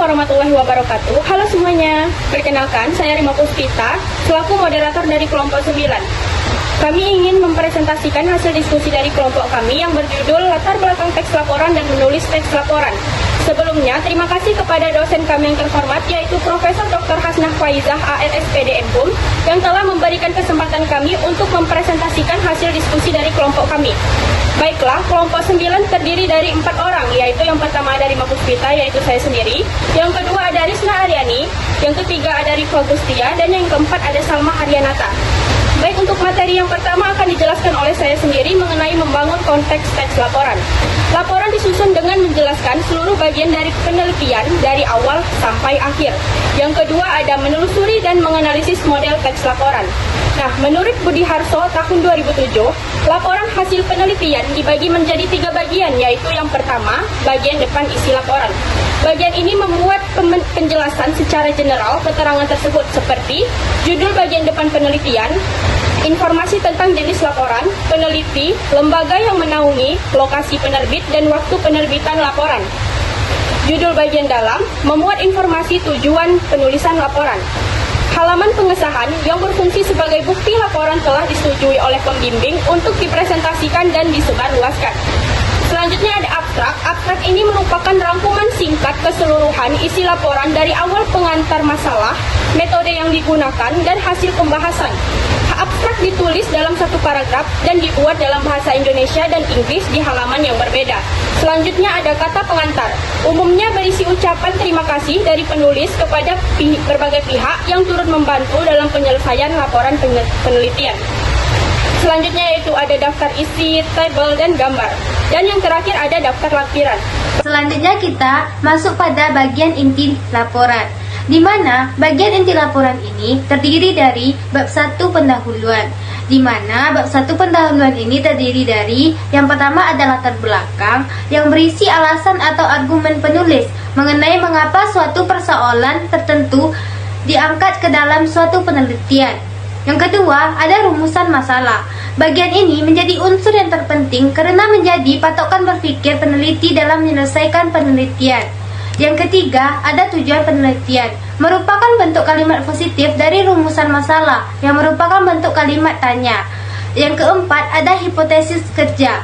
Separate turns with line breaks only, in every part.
warahmatullahi wabarakatuh. Halo semuanya, perkenalkan saya Rima Puspita, selaku moderator dari kelompok 9. Kami ingin mempresentasikan hasil diskusi dari kelompok kami yang berjudul Latar Belakang Teks Laporan dan Menulis Teks Laporan. Sebelumnya, terima kasih kepada dosen kami yang terhormat, yaitu Profesor Dr. Hasnah Faizah, ARSPD MHUM, yang telah memberikan kesempatan kami untuk mempresentasikan hasil diskusi dari kelompok kami. Baiklah, kelompok 9 terdiri dari 4 orang, yaitu yang pertama ada Rima Puspita, yaitu saya sendiri, yang kedua ada Risna Aryani, yang ketiga ada Rifa Gustia, dan yang keempat ada Salma Haryanata. Baik, untuk materi yang pertama akan dijelaskan oleh saya sendiri mengenai membangun konteks teks laporan. Laporan disusun dengan menjelaskan seluruh bagian dari penelitian dari awal sampai akhir. Yang kedua ada menelusuri dan menganalisis model teks laporan. Nah, menurut Budi Harso tahun 2007, laporan hasil penelitian dibagi menjadi 3 bagian, yaitu yang pertama, bagian depan isi laporan. Bagian ini memuat penjelasan secara general keterangan tersebut seperti judul bagian depan penelitian, informasi tentang jenis laporan, peneliti, lembaga yang menaungi, lokasi penerbit, dan waktu penerbitan laporan. Judul bagian dalam memuat informasi tujuan penulisan laporan. Halaman pengesahan yang berfungsi sebagai bukti laporan telah disetujui oleh pembimbing untuk dipresentasikan dan disebarluaskan. Selanjutnya ada abstrak. Abstrak ini merupakan rangkuman singkat keseluruhan isi laporan dari awal pengantar masalah, metode yang digunakan, dan hasil pembahasan. Abstrak ditulis dalam satu paragraf dan dibuat dalam bahasa Indonesia dan Inggris di halaman yang berbeda. Selanjutnya ada kata pengantar. Umumnya berisi ucapan terima kasih dari penulis kepada berbagai pihak yang turut membantu dalam penyelesaian laporan penelitian. Selanjutnya yaitu ada daftar isi, tabel, dan gambar. Dan yang terakhir ada daftar lampiran.
Selanjutnya kita masuk pada bagian inti laporan, di mana bagian inti laporan ini terdiri dari bab 1 pendahuluan, di mana bab 1 pendahuluan ini terdiri dari yang pertama ada latar belakang yang berisi alasan atau argumen penulis mengenai mengapa suatu persoalan tertentu diangkat ke dalam suatu penelitian. Yang kedua, ada rumusan masalah. Bagian ini menjadi unsur yang terpenting karena menjadi patokan berpikir peneliti dalam menyelesaikan penelitian. Yang ketiga, ada tujuan penelitian, merupakan bentuk kalimat positif dari rumusan masalah yang merupakan bentuk kalimat tanya. Yang keempat, ada hipotesis kerja,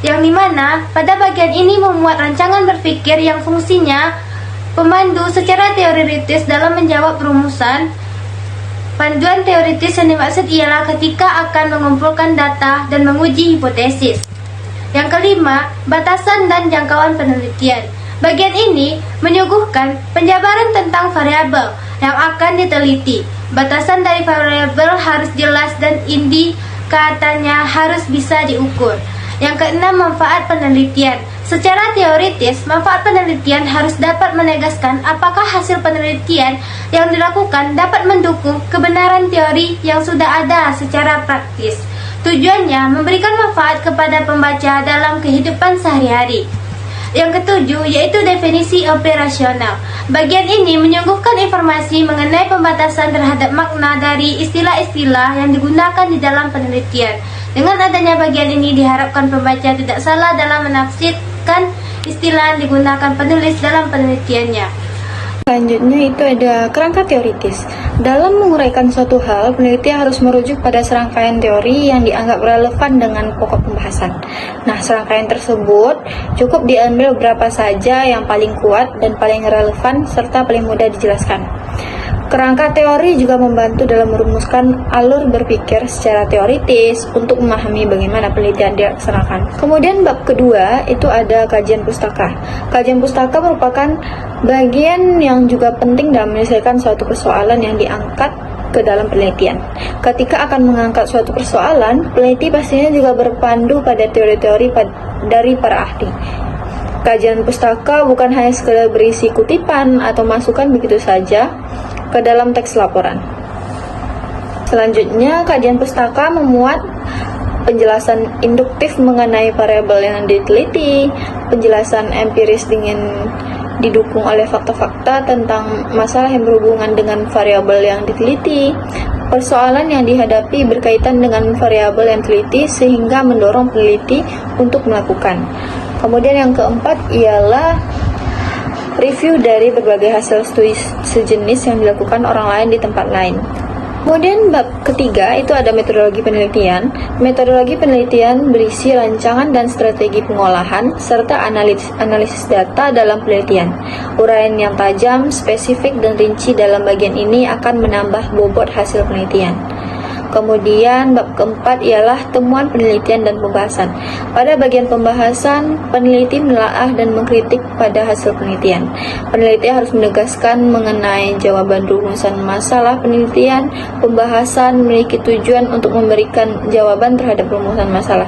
yang dimana pada bagian ini memuat rancangan berpikir yang fungsinya pemandu secara teoritis dalam menjawab rumusan. Panduan teoritis yang dimaksud ialah ketika akan mengumpulkan data dan menguji hipotesis. Yang kelima, batasan dan jangkauan penelitian. Bagian ini menyuguhkan penjabaran tentang variabel yang akan diteliti. Batasan dari variabel harus jelas dan indikatornya harus bisa diukur. Yang keenam, manfaat penelitian. Secara teoritis, manfaat penelitian harus dapat menegaskan apakah hasil penelitian yang dilakukan dapat mendukung kebenaran teori yang sudah ada secara praktis. Tujuannya memberikan manfaat kepada pembaca dalam kehidupan sehari-hari. Yang ketujuh, yaitu definisi operasional. Bagian ini menyuguhkan informasi mengenai pembatasan terhadap makna dari istilah-istilah yang digunakan di dalam penelitian. Dengan adanya bagian ini diharapkan pembaca tidak salah dalam menafsirkan istilah yang digunakan penulis dalam penelitiannya.
Selanjutnya itu ada kerangka teoritis. Dalam menguraikan suatu hal, peneliti harus merujuk pada serangkaian teori yang dianggap relevan dengan pokok pembahasan. Nah, serangkaian tersebut cukup diambil beberapa saja yang paling kuat dan paling relevan serta paling mudah dijelaskan. Kerangka teori juga membantu dalam merumuskan alur berpikir secara teoritis untuk memahami bagaimana penelitian dilaksanakan. Kemudian bab kedua itu ada kajian pustaka. Kajian pustaka merupakan bagian yang juga penting dalam menyelesaikan suatu persoalan yang diangkat ke dalam penelitian. Ketika akan mengangkat suatu persoalan, peneliti pastinya juga berpandu pada teori-teori dari para ahli. Kajian pustaka bukan hanya sekedar berisi kutipan atau masukan begitu saja ke dalam teks laporan. Selanjutnya, kajian pustaka memuat penjelasan induktif mengenai variabel yang diteliti, penjelasan empiris dengan didukung oleh fakta-fakta tentang masalah yang berhubungan dengan variabel yang diteliti, persoalan yang dihadapi berkaitan dengan variabel yang diteliti sehingga mendorong peneliti untuk melakukan. Kemudian yang keempat ialah review dari berbagai hasil studi sejenis yang dilakukan orang lain di tempat lain. Kemudian bab ketiga itu ada metodologi penelitian. Metodologi penelitian berisi rancangan dan strategi pengolahan serta analisis data dalam penelitian. Uraian yang tajam, spesifik, dan rinci dalam bagian ini akan menambah bobot hasil penelitian. Kemudian bab keempat ialah temuan penelitian dan pembahasan. Pada bagian pembahasan, peneliti menelaah dan mengkritik pada hasil penelitian. Peneliti harus menegaskan mengenai jawaban rumusan masalah penelitian. Pembahasan memiliki tujuan untuk memberikan jawaban terhadap rumusan masalah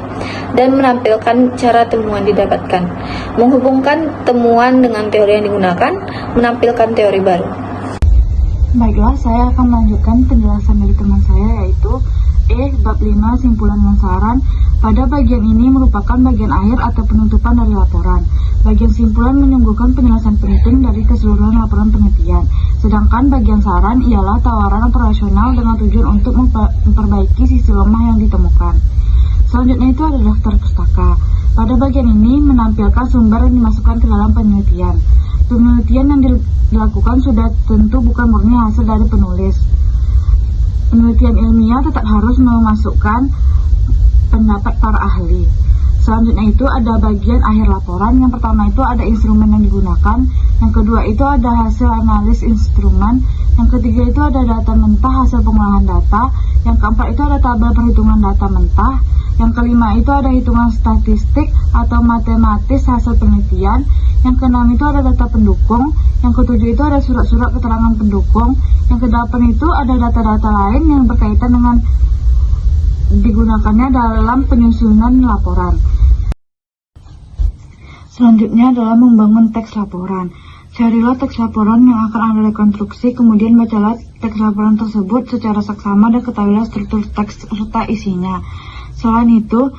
dan menampilkan cara temuan didapatkan. Menghubungkan temuan dengan teori yang digunakan, menampilkan teori baru.
Baiklah, saya akan melanjutkan penjelasan dari teman saya, yaitu bab 5 simpulan dan saran. Pada bagian ini merupakan bagian akhir atau penutupan dari laporan. Bagian simpulan menyuguhkan penjelasan penting dari keseluruhan laporan penelitian. Sedangkan bagian saran ialah tawaran operasional dengan tujuan untuk memperbaiki sisi lemah yang ditemukan. Selanjutnya itu ada daftar pustaka. Pada bagian ini menampilkan sumber yang dimasukkan ke dalam penelitian. Penelitian yang dilakukan sudah tentu bukan murni hasil dari penulis. Penelitian ilmiah tetap harus memasukkan pendapat para ahli. Selanjutnya itu ada bagian akhir laporan. Yang pertama itu ada instrumen yang digunakan. Yang kedua itu ada hasil analis instrumen. Yang ketiga itu ada data mentah hasil pengolahan data. Yang keempat itu ada tabel perhitungan data mentah. Yang kelima itu ada hitungan statistik atau matematis hasil penelitian. Yang keenam itu ada data pendukung. Yang ketujuh itu ada surat-surat keterangan pendukung. Yang kedelapan itu ada data-data lain yang berkaitan dengan digunakannya dalam penyusunan laporan. Selanjutnya adalah membangun teks laporan. Carilah teks laporan yang akan Anda rekonstruksi, kemudian bacalah teks laporan tersebut secara seksama dan ketahuilah struktur teks serta isinya. Selain itu,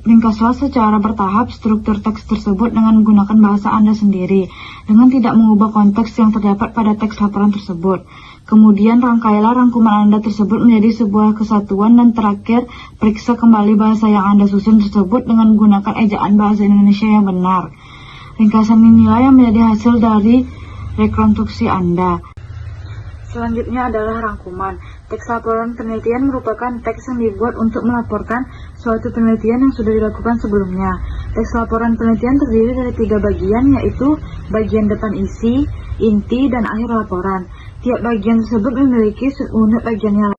ringkaslah secara bertahap struktur teks tersebut dengan menggunakan bahasa Anda sendiri, dengan tidak mengubah konteks yang terdapat pada teks laporan tersebut. Kemudian rangkailah rangkuman Anda tersebut menjadi sebuah kesatuan dan terakhir periksa kembali bahasa yang Anda susun tersebut dengan menggunakan ejaan bahasa Indonesia yang benar. Ringkasan inilah yang menjadi hasil dari rekonstruksi Anda. Selanjutnya adalah rangkuman. Teks laporan penelitian merupakan teks yang dibuat untuk melaporkan suatu penelitian yang sudah dilakukan sebelumnya. Teks laporan penelitian terdiri dari 3 bagian, yaitu bagian depan isi, inti, dan akhir laporan. Tiap bagian tersebut memiliki subunit bagiannya.